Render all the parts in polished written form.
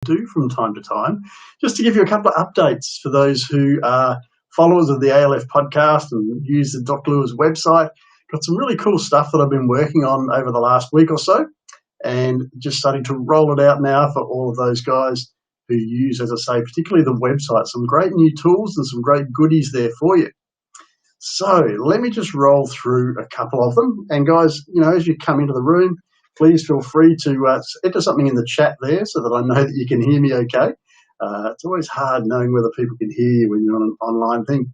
do from time to time, just to give you a couple of updates for those who are followers of the ALF podcast and use the Dr. Lewis website. Got some really cool stuff that I've been working on over the last week or so, and just starting to roll it out now for all of those guys who use, as I say, particularly the website. Some great new tools and some great goodies there for you. So let me just roll through a couple of them. And guys, as you come into the room, please feel free to enter something in the chat there so that I know that you can hear me okay. It's always hard knowing whether people can hear you when you're on an online thing.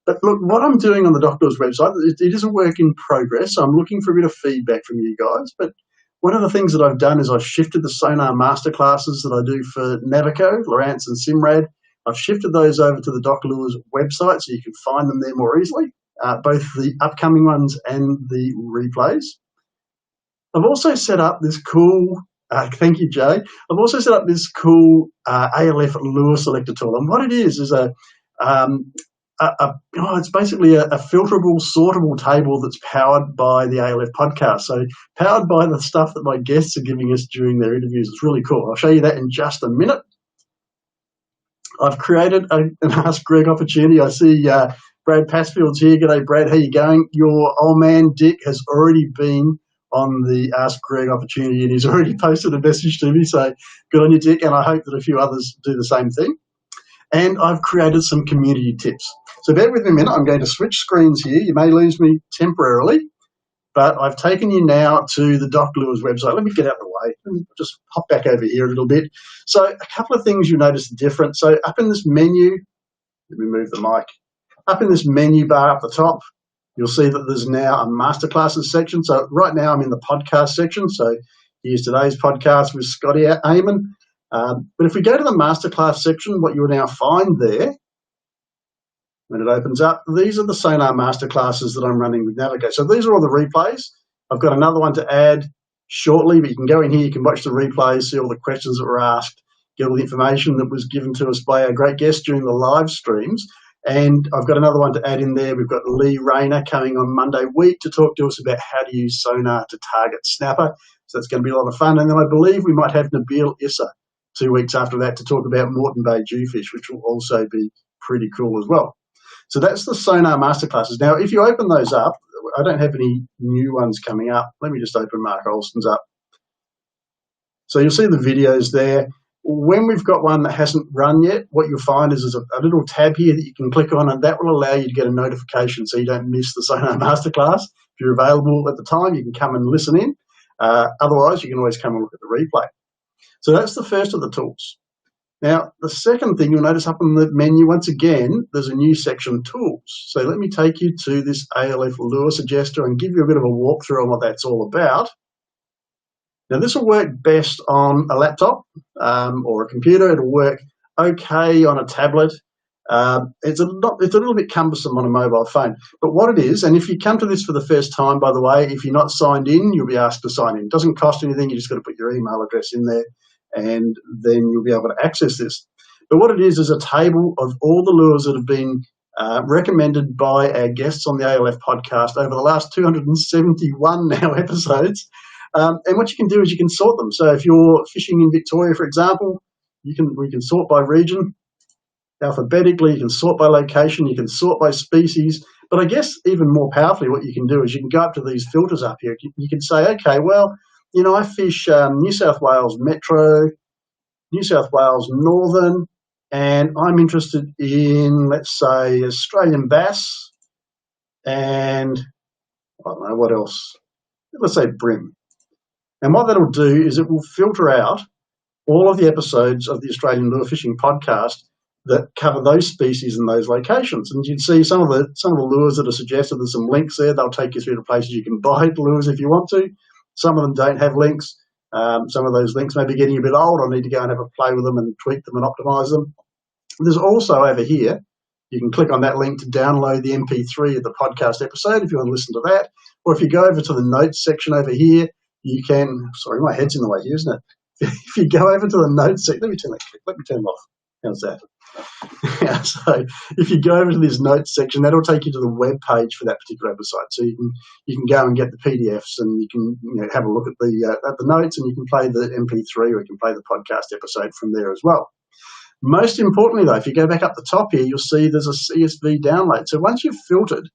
But look, what I'm doing on the Doctor's website, it is a work in progress. So I'm looking for a bit of feedback from you guys. But one of the things that I've done is I've shifted the Sonar masterclasses that I do for Navico, Lowrance and Simrad. I've shifted those over to the Dr. Lewis website so you can find them there more easily, both the upcoming ones and the replays. I've also set up this cool, thank you, Jay. I've also set up this cool ALF Lure Selector tool. And what it is it's basically a filterable, sortable table that's powered by the ALF podcast. So powered by the stuff that my guests are giving us during their interviews. It's really cool. I'll show you that in just a minute. I've created an Ask Greg opportunity. I see Brad Passfield's here. G'day, Brad. How you going? Your old man, Dick, has already been on the Ask Greg opportunity, and he's already posted a message to me. So good on you, Dick, and I hope that a few others do the same thing. And I've created some community tips. So bear with me a minute. I'm going to switch screens here. You may lose me temporarily, but I've taken you now to the Dr. Lewis website. Let me get out of the way and just hop back over here a little bit. So a couple of things you'll notice are different. So up in this menu, let me move the mic. Up in this menu bar up the top, you'll see that there's now a masterclasses section. So right now I'm in the podcast section. So here's today's podcast with Scotty Eamon. But if we go to the masterclass section, what you'll now find there, when it opens up, these are the Sonar masterclasses that I'm running with Navigo. So these are all the replays. I've got another one to add shortly, but you can go in here, you can watch the replays, see all the questions that were asked, get all the information that was given to us by our great guests during the live streams. And I've got another one to add in there. We've got Lee Rayner coming on Monday week to talk to us about how to use Sonar to target snapper. So that's going to be a lot of fun. And then I believe we might have Nabil Issa 2 weeks after that to talk about Moreton Bay Jewfish, which will also be pretty cool as well. So that's the Sonar masterclasses. Now, if you open those up, I don't have any new ones coming up. Let me just open Mark Olson's up. So you'll see the videos there. When we've got one that hasn't run yet, what you'll find is there's a little tab here that you can click on, and that will allow you to get a notification so you don't miss the Sonar masterclass. If you're available at the time, you can come and listen in. Otherwise, you can always come and look at the replay. So that's the first of the tools. Now, the second thing you'll notice up in the menu, once again, there's a new section, Tools. So let me take you to this ALF Lure Suggester and give you a bit of a walkthrough on what that's all about. Now, this will work best on a laptop or a computer. It'll work okay on a tablet. It's a little bit cumbersome on a mobile phone. But what it is, and if you come to this for the first time, by the way, if you're not signed in, you'll be asked to sign in. It doesn't cost anything. You just got to put your email address in there, and then you'll be able to access this. But what it is a table of all the lures that have been recommended by our guests on the ALF podcast over the last 271 now episodes. And what you can do is you can sort them. So if you're fishing in Victoria, for example, we can sort by region, alphabetically, you can sort by location, you can sort by species. But I guess even more powerfully what you can do is you can go up to these filters up here. You can say, okay, well, I fish New South Wales Metro, New South Wales Northern, and I'm interested in, let's say, Australian bass, and I don't know what else. Let's say bream. And what that'll do is it will filter out all of the episodes of the Australian Lure Fishing podcast that cover those species and those locations. And you can see some of the lures that are suggested. There's some links there. They'll take you through to places you can buy lures if you want to. Some of them don't have links. Some of those links may be getting a bit old. I need to go and have a play with them and tweak them and optimize them. There's also over here, you can click on that link to download the MP3 of the podcast episode if you want to listen to that. Or if you go over to the notes section over here, you can, sorry, my head's in the way here, isn't it? If you go over to the notes section, let me turn it off. How's that? Yeah, so if you go over to this notes section, that'll take you to the web page for that particular episode. So you can go and get the PDFs, and you can have a look at the notes, and you can play the MP3, or you can play the podcast episode from there as well. Most importantly, though, if you go back up the top here, you'll see there's a CSV download. So once you've filtered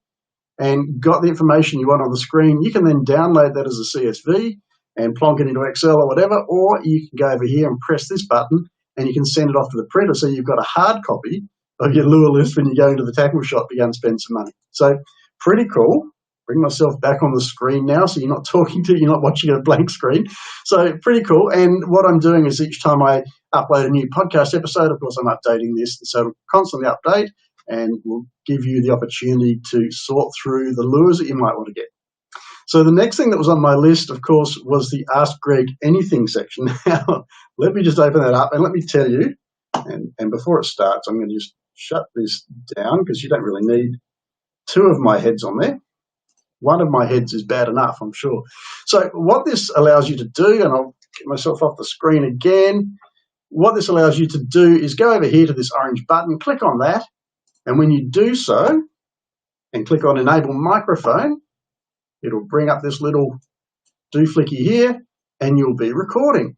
and got the information you want on the screen, you can then download that as a CSV and plonk it into Excel or whatever, or you can go over here and press this button and you can send it off to the printer, so you've got a hard copy of your lure list when you go into the tackle shop to go and spend some money. So pretty cool. Bring myself back on the screen now, so you're not watching a blank screen. So pretty cool. And what I'm doing is each time I upload a new podcast episode, of course, I'm updating this, so it'll constantly update and will give you the opportunity to sort through the lures that you might want to get. So the next thing that was on my list, of course, was the Ask Greg Anything section. Now, let me just open that up and let me tell you, and before it starts, I'm going to just shut this down because you don't really need two of my heads on there. One of my heads is bad enough, I'm sure. So what this allows you to do, and I'll get myself off the screen again, what this allows you to do is go over here to this orange button, click on that, and when you do so, and click on Enable Microphone, it'll bring up this little dooflicky here, and you'll be recording.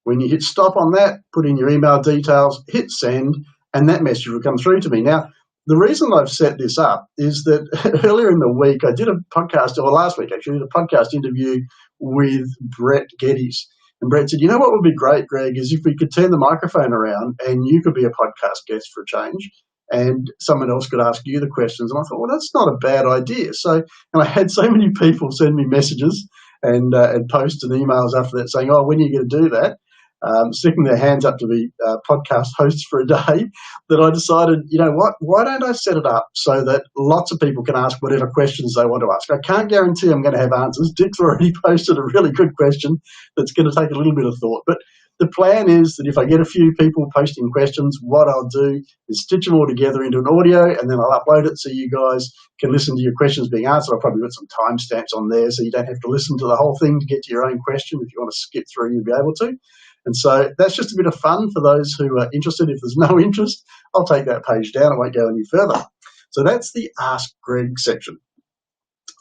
When you hit stop on that, put in your email details, hit send, and that message will come through to me. Now, the reason I've set this up is that earlier in the week, I did a podcast, or last week actually, I did a podcast interview with Brett Geddes. And Brett said, you know what would be great, Greg, is if we could turn the microphone around and you could be a podcast guest for a change, and someone else could ask you the questions. And I thought, well, that's not a bad idea. So, and I had so many people send me messages and posts and emails after that saying, oh, when are you going to do that? Sticking their hands up to be podcast hosts for a day, that I decided, you know what, why don't I set it up so that lots of people can ask whatever questions they want to ask. I can't guarantee I'm going to have answers. Dick's already posted a really good question that's going to take a little bit of thought. But the plan is that if I get a few people posting questions, what I'll do is stitch them all together into an audio, and then I'll upload it so you guys can listen to your questions being answered. I'll probably put some timestamps on there so you don't have to listen to the whole thing to get to your own question. If you want to skip through, you'll be able to. And so that's just a bit of fun for those who are interested. If there's no interest, I'll take that page down. I won't go any further. So that's the Ask Greg section.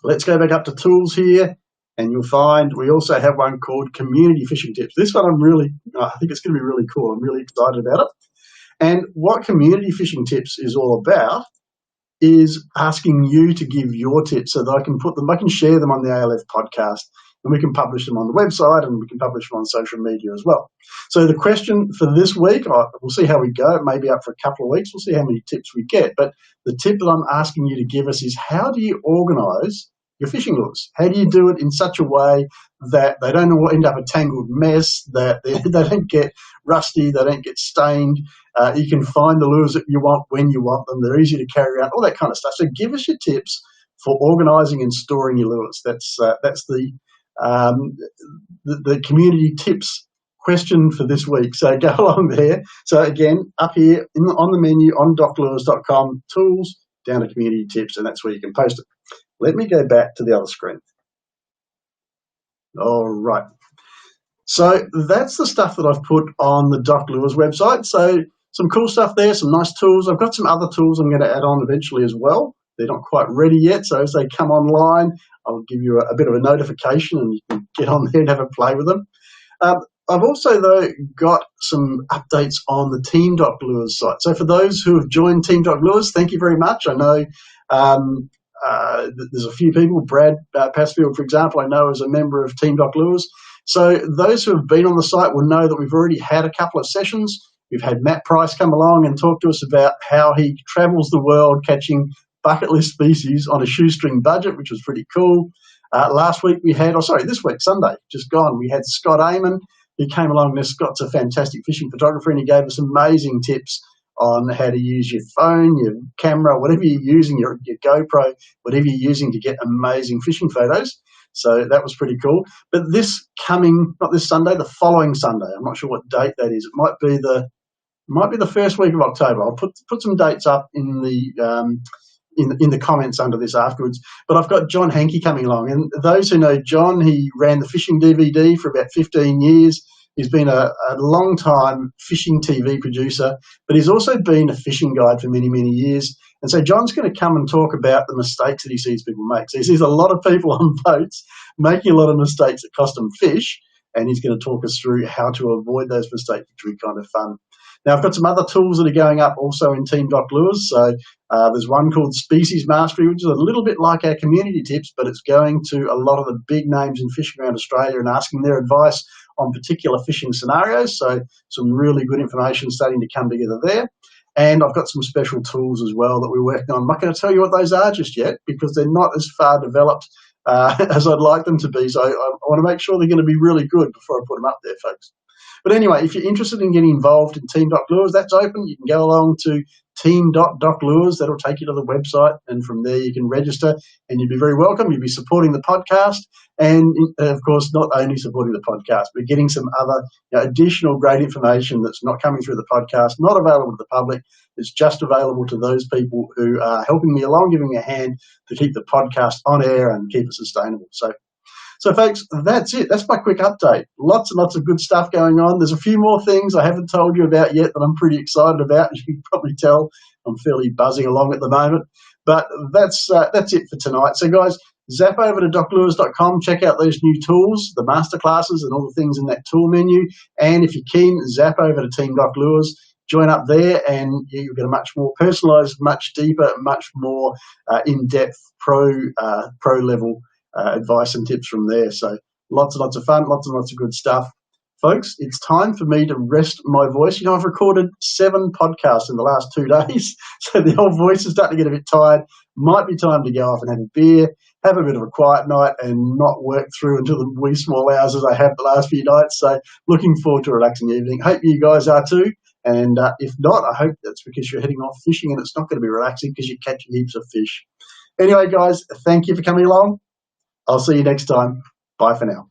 Let's go back up to tools here, and you'll find we also have one called Community Fishing Tips. This one I think it's going to be really cool. I'm really excited about it. And what Community Fishing Tips is all about is asking you to give your tips so that I can share them on the ALF podcast, and we can publish them on the website, and we can publish them on social media as well. So the question for this week, we'll see how we go. It may be up for a couple of weeks. We'll see how many tips we get. But the tip that I'm asking you to give us is, how do you organise your fishing lures? How do you do it in such a way that they don't end up a tangled mess, that they don't get rusty, they don't get stained? You can find the lures that you want when you want them. They're easy to carry around, all that kind of stuff. So give us your tips for organising and storing your lures. That's the community tips question for this week. So go along there. So again, up here on the menu on doclures.com, tools, down to community tips, and that's where you can post it. Let me go back to the other screen. All right. So that's the stuff that I've put on the Doc Lures website. So some cool stuff there, some nice tools. I've got some other tools I'm going to add on eventually as well. They're not quite ready yet, so as they come online, I'll give you a bit of a notification and you can get on there and have a play with them. I've also, though, got some updates on the Team Doc Lures site. So for those who have joined Team Doc Lures, thank you very much. I know there's a few people. Brad Passfield, for example, I know is a member of Team Doc Lures. So those who have been on the site will know that we've already had a couple of sessions. We've had Matt Price come along and talk to us about how he travels the world catching bucket list species on a shoestring budget, which was pretty cool. This week, Sunday, just gone, we had Scott Amon. He came along. Now, Scott's a fantastic fishing photographer, and he gave us amazing tips on how to use your phone, your camera, whatever you're using, your GoPro, whatever you're using to get amazing fishing photos. So that was pretty cool. But not this Sunday, the following Sunday, I'm not sure what date that is. It might be the first week of October. I'll put some dates up in the comments under this afterwards. But I've got John Hankey coming along. And those who know John, he ran the fishing DVD for about 15 years. He's been a long-time fishing TV producer, but he's also been a fishing guide for many, many years. And so John's going to come and talk about the mistakes that he sees people make. So he sees a lot of people on boats making a lot of mistakes that cost them fish, and he's going to talk us through how to avoid those mistakes, which will be kind of fun. Now, I've got some other tools that are going up also in Team Doc Lures. So there's one called Species Mastery, which is a little bit like our community tips, but it's going to a lot of the big names in fishing around Australia and asking their advice on particular fishing scenarios. So some really good information starting to come together there. And I've got some special tools as well that we're working on. I'm not going to tell you what those are just yet because they're not as far developed as I'd like them to be. So I want to make sure they're going to be really good before I put them up there, folks. But anyway, if you're interested in getting involved in Team Doc Lures, that's open. You can go along to team.doclures. That'll take you to the website, and from there you can register, and you'd be very welcome. You'd be supporting the podcast, and of course, not only supporting the podcast, but getting some other additional great information that's not coming through the podcast, not available to the public. It's just available to those people who are helping me along, giving me a hand to keep the podcast on air and keep it sustainable. So, folks, that's it. That's my quick update. Lots and lots of good stuff going on. There's a few more things I haven't told you about yet that I'm pretty excited about. As you can probably tell, I'm fairly buzzing along at the moment. But that's it for tonight. So, guys, zap over to doclures.com. Check out those new tools, the masterclasses and all the things in that tool menu. And if you're keen, zap over to Team Doc Lures. Join up there, and you'll get a much more personalised, much deeper, much more in-depth pro-level advice and tips from there. So lots and lots of fun, lots and lots of good stuff. Folks, it's time for me to rest my voice. I've recorded 7 podcasts in the last 2 days, so the old voice is starting to get a bit tired. Might be time to go off and have a beer, have a bit of a quiet night, and not work through until the wee small hours as I have the last few nights. So looking forward to a relaxing evening. Hope you guys are too. And if not, I hope that's because you're heading off fishing and it's not going to be relaxing because you're catching heaps of fish. Anyway, guys, thank you for coming along. I'll see you next time. Bye for now.